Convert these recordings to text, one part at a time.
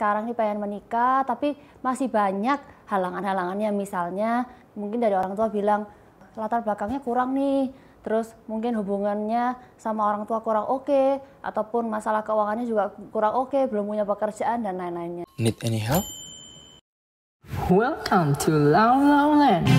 sekarang nih pengen menikah tapi masih banyak halangan-halangannya, misalnya mungkin dari orang tua bilang latar belakangnya kurang nih, terus mungkin hubungannya sama orang tua kurang oke, ataupun masalah keuangannya juga kurang oke, belum punya pekerjaan dan lain-lainnya. Need any help? Welcome to Lao Lao Land.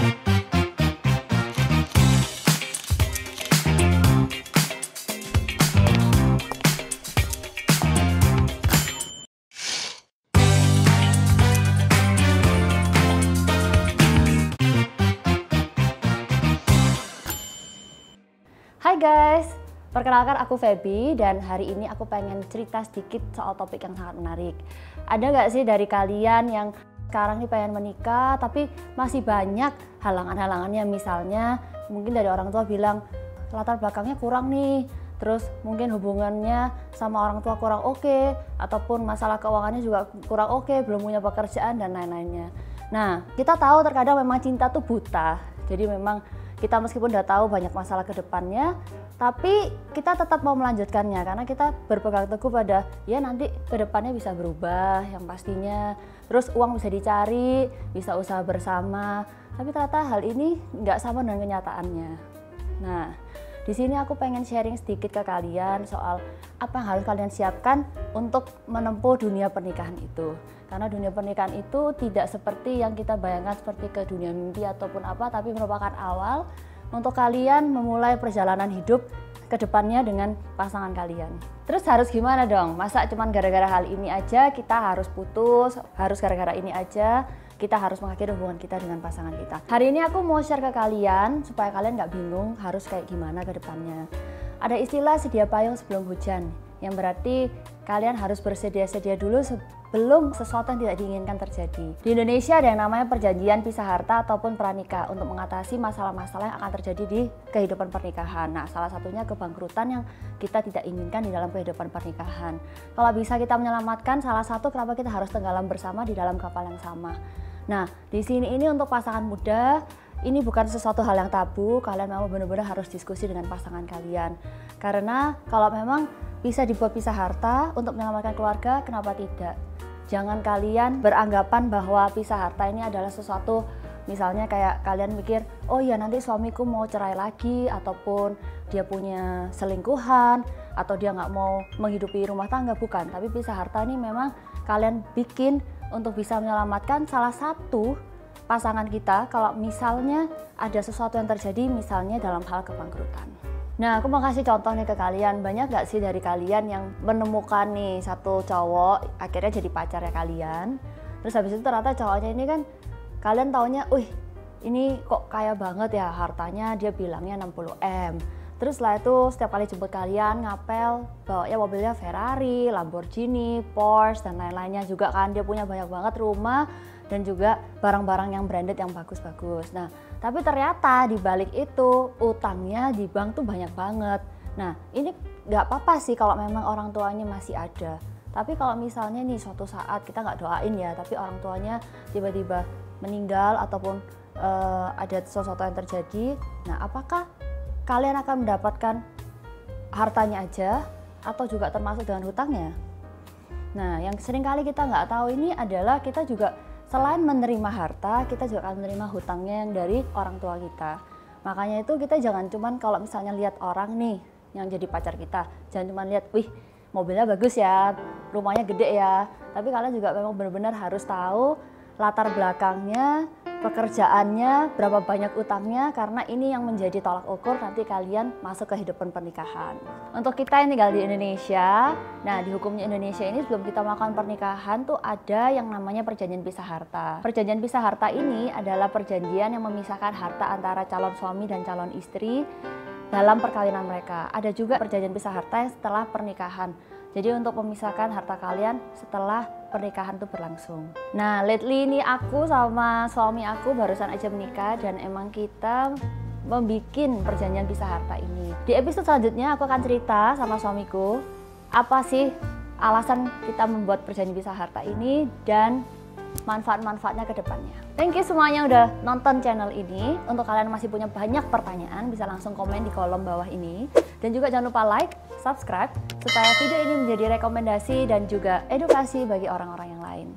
Hai guys, perkenalkan aku Feby dan hari ini aku pengen cerita sedikit soal topik yang sangat menarik. Ada nggak sih dari kalian yang sekarang nih pengen menikah tapi masih banyak halangan-halangannya, misalnya mungkin dari orang tua bilang latar belakangnya kurang nih, terus mungkin hubungannya sama orang tua kurang oke, ataupun masalah keuangannya juga kurang oke, belum punya pekerjaan dan lain-lainnya. Nah, kita tahu terkadang memang cinta tuh buta, jadi memang kita meskipun udah tahu banyak masalah ke depannya, tapi kita tetap mau melanjutkannya karena kita berpegang teguh pada ya nanti ke depannya bisa berubah yang pastinya. Terus uang bisa dicari, bisa usaha bersama, tapi ternyata hal ini nggak sama dengan kenyataannya. Nah, di sini aku pengen sharing sedikit ke kalian soal apa yang harus kalian siapkan untuk menempuh dunia pernikahan itu. Karena dunia pernikahan itu tidak seperti yang kita bayangkan seperti ke dunia mimpi ataupun apa, tapi merupakan awal untuk kalian memulai perjalanan hidup ke depannya dengan pasangan kalian. Terus harus gimana dong? Masa cuman gara-gara hal ini aja kita harus putus, harus gara-gara ini aja kita harus mengakhiri hubungan kita dengan pasangan kita. Hari ini aku mau share ke kalian supaya kalian nggak bingung harus kayak gimana ke depannya. Ada istilah sedia payung sebelum hujan, yang berarti kalian harus bersedia-sedia dulu sebelum sesuatu yang tidak diinginkan terjadi. Di Indonesia ada yang namanya perjanjian pisah harta ataupun pranikah untuk mengatasi masalah-masalah yang akan terjadi di kehidupan pernikahan. Nah, salah satunya kebangkrutan yang kita tidak inginkan di dalam kehidupan pernikahan. Kalau bisa kita menyelamatkan salah satu, kenapa kita harus tenggelam bersama di dalam kapal yang sama. Nah, di sini ini untuk pasangan muda, ini bukan sesuatu hal yang tabu, kalian memang benar-benar harus diskusi dengan pasangan kalian. Karena kalau memang bisa dibuat pisah harta untuk menyelamatkan keluarga, kenapa tidak? Jangan kalian beranggapan bahwa pisah harta ini adalah sesuatu, misalnya kayak kalian mikir, oh ya nanti suamiku mau cerai lagi, ataupun dia punya selingkuhan, atau dia nggak mau menghidupi rumah tangga, bukan. Tapi pisah harta ini memang kalian bikin untuk bisa menyelamatkan salah satu pasangan kita kalau misalnya ada sesuatu yang terjadi, misalnya dalam hal kebangkrutan. Nah, aku mau kasih contoh nih ke kalian. Banyak gak sih dari kalian yang menemukan nih satu cowok akhirnya jadi pacarnya kalian, terus habis itu ternyata cowoknya ini kan kalian taunya, ini kok kaya banget ya hartanya, dia bilangnya 60M. Terus setelah itu setiap kali jemput kalian ngapel bawanya mobilnya Ferrari, Lamborghini, Porsche dan lain-lainnya juga kan. Dia punya banyak banget rumah dan juga barang-barang yang branded yang bagus-bagus. Nah, tapi ternyata di balik itu utangnya di bank tuh banyak banget. Nah, ini nggak apa-apa sih kalau memang orang tuanya masih ada. Tapi kalau misalnya nih suatu saat kita nggak doain ya, tapi orang tuanya tiba-tiba meninggal ataupun ada sesuatu yang terjadi, nah apakah kalian akan mendapatkan hartanya aja atau juga termasuk dengan hutangnya? Nah, yang sering kali kita nggak tahu ini adalah kita juga selain menerima harta, kita juga akan menerima hutangnya yang dari orang tua kita. Makanya itu kita jangan cuman kalau misalnya lihat orang nih yang jadi pacar kita, jangan cuma lihat, wih mobilnya bagus ya, rumahnya gede ya. Tapi kalian juga memang benar-benar harus tahu latar belakangnya, pekerjaannya, berapa banyak utangnya, karena ini yang menjadi tolak ukur nanti kalian masuk ke kehidupan pernikahan. Untuk kita yang tinggal di Indonesia, nah di hukumnya Indonesia ini sebelum kita melakukan pernikahan tuh ada yang namanya perjanjian pisah harta. Perjanjian pisah harta ini adalah perjanjian yang memisahkan harta antara calon suami dan calon istri dalam perkawinan mereka. Ada juga perjanjian pisah harta yang setelah pernikahan. Jadi untuk memisahkan harta kalian setelah pernikahan itu berlangsung. Nah, lately ini aku sama suami aku barusan aja menikah dan emang kita membuat perjanjian pisah harta ini. Di episode selanjutnya aku akan cerita sama suamiku apa sih alasan kita membuat perjanjian pisah harta ini dan manfaat-manfaatnya ke depannya. Thank you semuanya udah nonton channel ini. Untuk kalian masih punya banyak pertanyaan, bisa langsung komen di kolom bawah ini. Dan juga jangan lupa like, subscribe, supaya video ini menjadi rekomendasi dan juga edukasi bagi orang-orang yang lain.